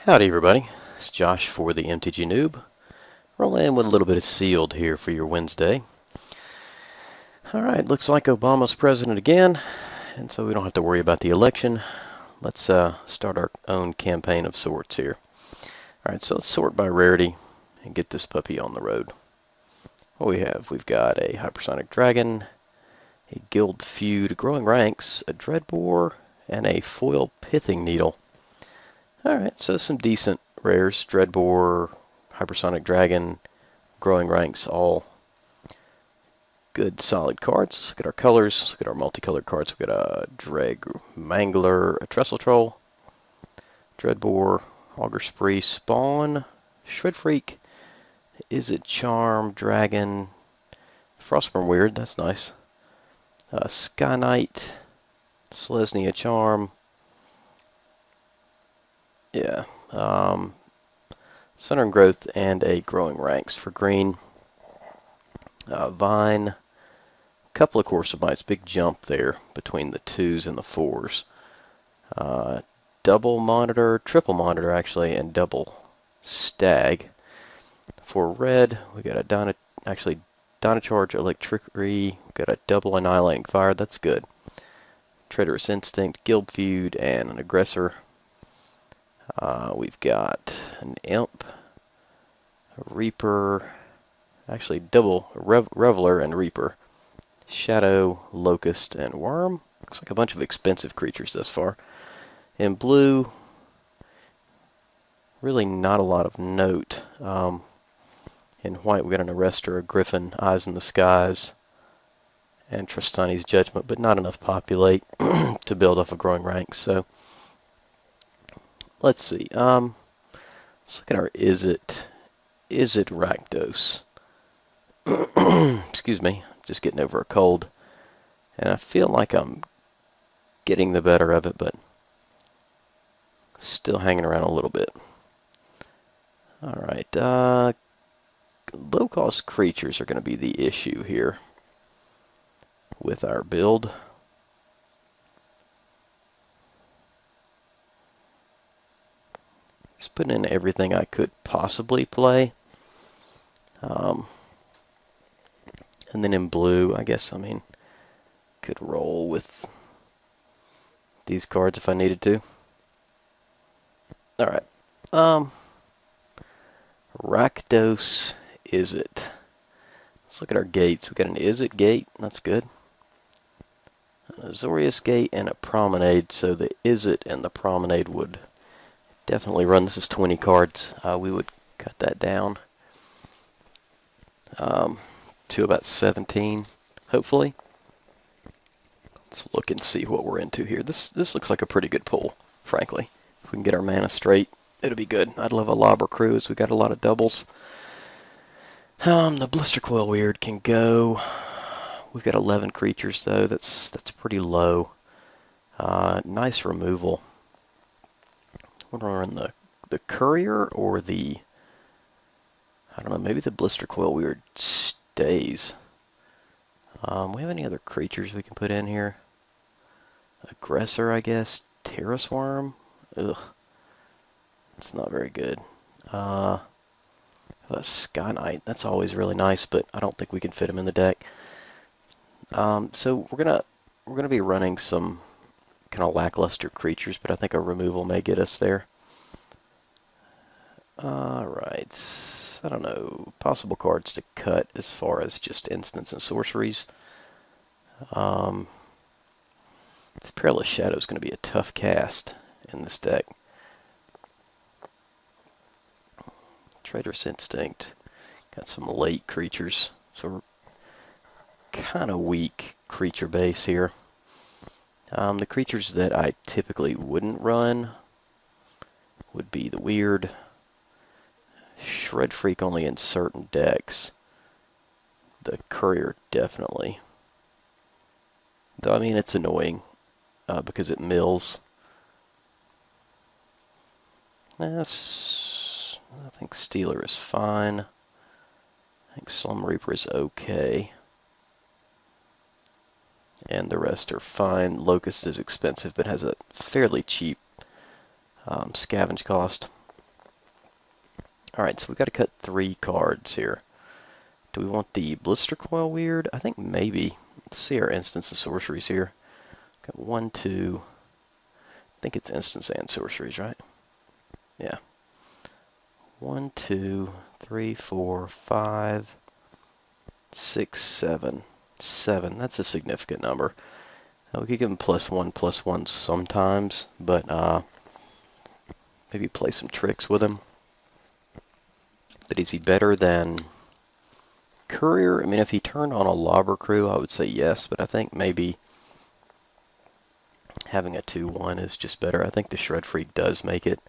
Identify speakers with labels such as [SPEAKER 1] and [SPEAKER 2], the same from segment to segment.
[SPEAKER 1] Howdy everybody, it's Josh for the MTG Noob. Rolling in with a little bit of Sealed here for your Wednesday. Alright, looks like Obama's president again, and so we don't have to worry about the election. Let's start our own campaign of sorts here. Alright, so let's sort by rarity and get this puppy on the road. What we have, we've got a Hypersonic Dragon, a Guild Feud, Growing Ranks, a Dreadbore, and a Foil Pithing Needle. Alright, so some decent rares. Dreadbore, Hypersonic Dragon, Growing Ranks, all good solid cards. Let's look at our colors. Let's look at our multicolored cards. We've got a Dreg Mangler, a Trestle Troll, Dreadbore, Augur Spree, Spawn, Shred Freak, Izzet Charm, Dragon, Frostburn Weird, that's nice. Sky Knight, Selesnya Charm, yeah, Southern Growth and a Growing Ranks for green. Vine, couple of Course of Mights, big jump there between the 2s and the 4s. Double Monitor, triple Monitor actually, and double Stag. For red, we got a Dynacharge, Electricity, we got a double Annihilating Fire, that's good. Traitorous Instinct, Guild Feud, and an Aggressor. We've got an Imp, a Reaper, actually double Reveler and Reaper, Shadow, Locust, and Worm. Looks like a bunch of expensive creatures thus far. In blue, really not a lot of note. In white, we got an Arrestor, a Griffin, Eyes in the Skies, and Tristani's Judgment, but not enough populate to build off a Growing Ranks. So let's see. Let's look at our Izzet Rakdos. Excuse me, just getting over a cold, and I feel like I'm getting the better of it, but still hanging around a little bit. Alright, low-cost creatures are going to be the issue here with our build. Just putting in everything I could possibly play. And then in blue, I guess, could roll with these cards if I needed to. Alright. Rakdos Izzet. Let's look at our gates. We got an Izzet gate, that's good. An Azorius gate and a Promenade, so the Izzet and the Promenade would definitely run. This is 20 cards. We would cut that down to about 17, hopefully. Let's look and see what we're into here. This looks like a pretty good pull, frankly. If we can get our mana straight, it'll be good. I'd love a Lobber Cruise. We got a lot of doubles. The Blister Coil Weird can go. We've got 11 creatures though. That's pretty low. Nice removal. What are in the Courier or the, I don't know, maybe the Blister Coil Weird stays. We have any other creatures we can put in here? Aggressor, I guess. Terrace Worm. Ugh. It's not very good. Sky Knight. That's always really nice, but I don't think we can fit him in the deck. So we're gonna be running some kind of lackluster creatures, but I think our removal may get us there. Alright, I don't know, possible cards to cut as far as just instants and sorceries. This Perilous Shadow is going to be a tough cast in this deck. Traitorous Instinct, got some late creatures, so we're kind of weak creature base here. The creatures that I typically wouldn't run would be the Weird, Shred Freak only in certain decks, the Courier definitely. Though, it's annoying because it mills. I think Stealer is fine. I think Slum Reaper is okay. And the rest are fine. Locust is expensive but has a fairly cheap scavenge cost. Alright, so we've got to cut 3 cards here. Do we want the Blister Coil Weird? I think maybe. Let's see our instants and sorceries here. Got 1, 2. I think it's instants and sorceries, right? Yeah. 1, 2, 3, 4, 5, 6, 7. 7. That's a significant number. We could give him +1/+1 sometimes, but maybe play some tricks with him. But is he better than Courier? I mean, if he turned on a Lobber Crew, I would say yes, but I think maybe having a 2/1 is just better. I think the Shred Freak does make it.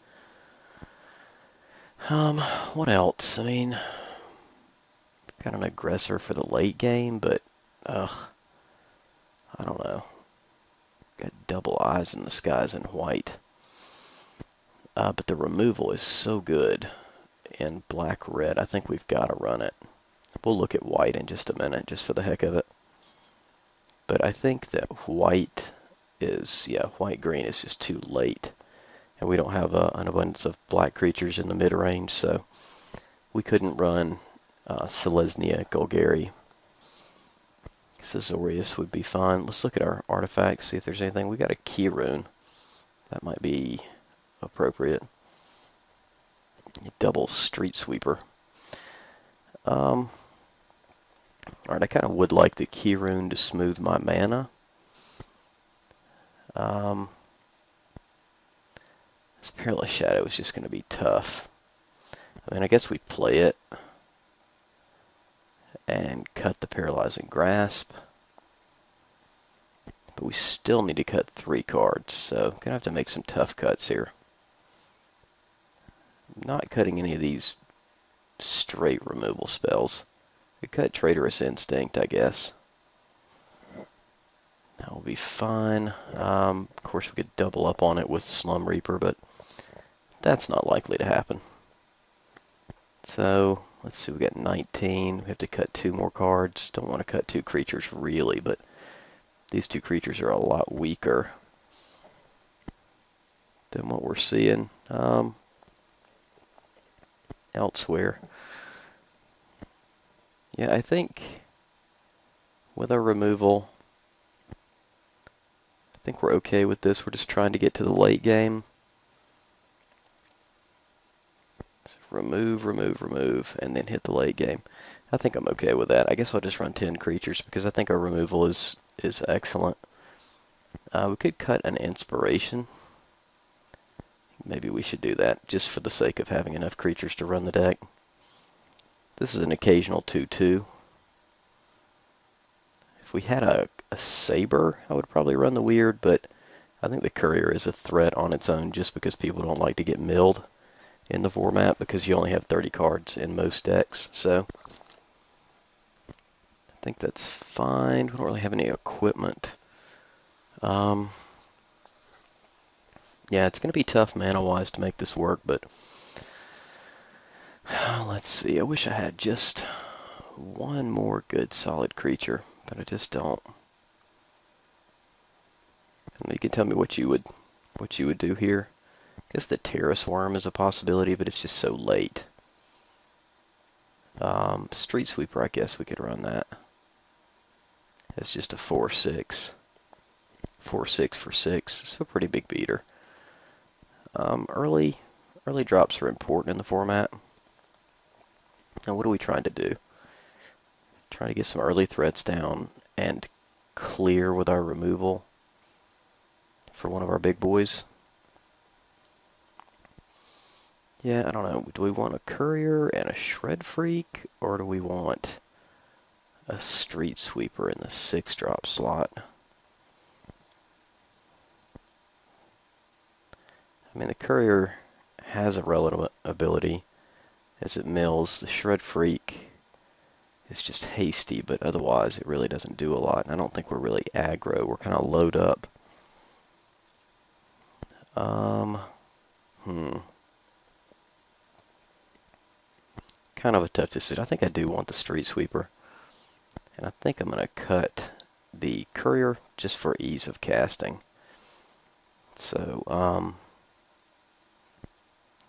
[SPEAKER 1] What else? I mean, got an aggressor for the late game, but I don't know. Got double eyes in the skies in white. But the removal is so good in black-red. I think we've got to run it. We'll look at white in just a minute, just for the heck of it. But I think that white is, yeah, white-green is just too late. And we don't have an abundance of black creatures in the mid-range, so we couldn't run Selesnya, Golgari. Azorius would be fine. Let's look at our artifacts, see if there's anything. We got a key rune. That might be appropriate. Double Street Sweeper. Alright, I kind of would like the key rune to smooth my mana. This Perilous Shadow is just going to be tough. I mean, I guess we play it and cut the Paralyzing Grasp. But we still need to cut 3 cards, so I'm going to have to make some tough cuts here. I'm not cutting any of these straight removal spells. We cut Traitorous Instinct, I guess. That will be fine. Of course, we could double up on it with Slum Reaper, but that's not likely to happen. So, let's see, we got 19. We have to cut 2 more cards. Don't want to cut 2 creatures, really, but these 2 creatures are a lot weaker than what we're seeing elsewhere. Yeah, I think with our removal, I think we're okay with this. We're just trying to get to the late game. So remove, and then hit the late game. I think I'm okay with that. I guess I'll just run 10 creatures because I think our removal is excellent. We could cut an Inspiration. Maybe we should do that just for the sake of having enough creatures to run the deck. This is an occasional 2/2. If we had a Saber, I would probably run the Weird, but I think the Courier is a threat on its own just because people don't like to get milled in the format because you only have 30 cards in most decks. So I think that's fine. We don't really have any equipment. Yeah, it's going to be tough mana-wise to make this work, but let's see. I wish I had just one more good solid creature, but I just don't. You can tell me what you would do here. I guess the Terrace Worm is a possibility, but it's just so late. Street Sweeper, I guess we could run that. It's just a 4/6. 4/6 for 6, so a pretty big beater. Early drops are important in the format. Now what are we trying to do? Trying to get some early threats down and clear with our removal for one of our big boys. Yeah, I don't know. Do we want a Courier and a Shred Freak, or do we want a Street Sweeper in the 6-drop slot? I mean, the Courier has a relevant ability as it mills. The Shred Freak is just hasty, but otherwise it really doesn't do a lot. And I don't think we're really aggro. We're kind of load up. Kind of a tough decision. I think I do want the Street Sweeper. And I think I'm going to cut the Courier just for ease of casting. So,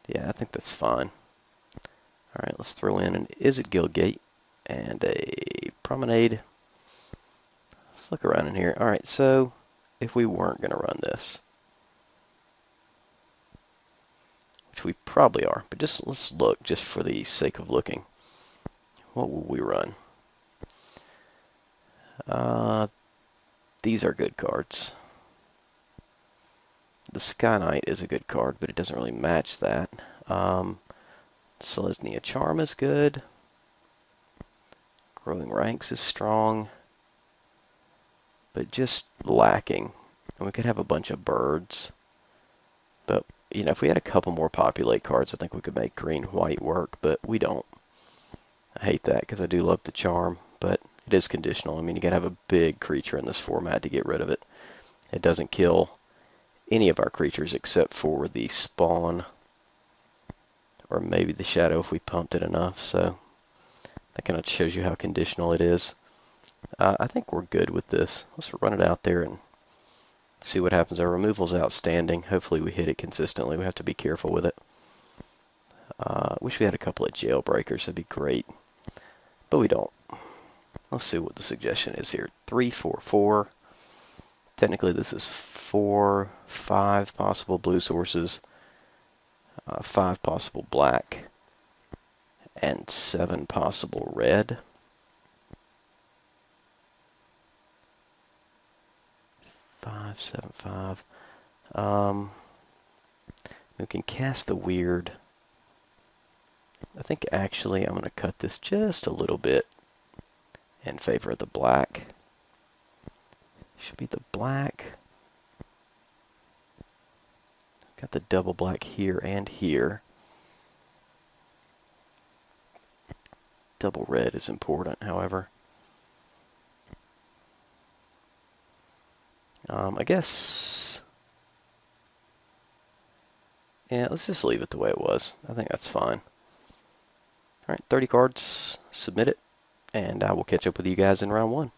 [SPEAKER 1] yeah, I think that's fine. Alright, let's throw in an Is It Gilgate and a Promenade. Let's look around in here. Alright, so if we weren't going to run this, which we probably are, but just let's look just for the sake of looking. What will we run? These are good cards. The Sky Knight is a good card, but it doesn't really match that. Selesnya Charm is good. Growing Ranks is strong, but just lacking. And we could have a bunch of birds. But, you know, if we had a couple more populate cards, I think we could make green-white work, but we don't. I hate that because I do love the charm, but it is conditional. I mean, you gotta have a big creature in this format to get rid of it. It doesn't kill any of our creatures except for the spawn, or maybe the shadow if we pumped it enough. So that kind of shows you how conditional it is. I think we're good with this. Let's run it out there and see what happens. Our removal's outstanding. Hopefully we hit it consistently. We have to be careful with it. Wish we had a couple of jailbreakers. That'd be great. But we don't. Let's see what the suggestion is here. 3, 4, 4. Technically this is 4, 5 possible blue sources, 5 possible black, and 7 possible red. 5, 7, 5. We can cast the weird. I think actually I'm going to cut this just a little bit in favor of the black. Should be the black. Got the double black here and here. Double red is important, however. I guess, yeah, let's just leave it the way it was. I think that's fine. Alright, 30 cards, submit it, and I will catch up with you guys in round 1.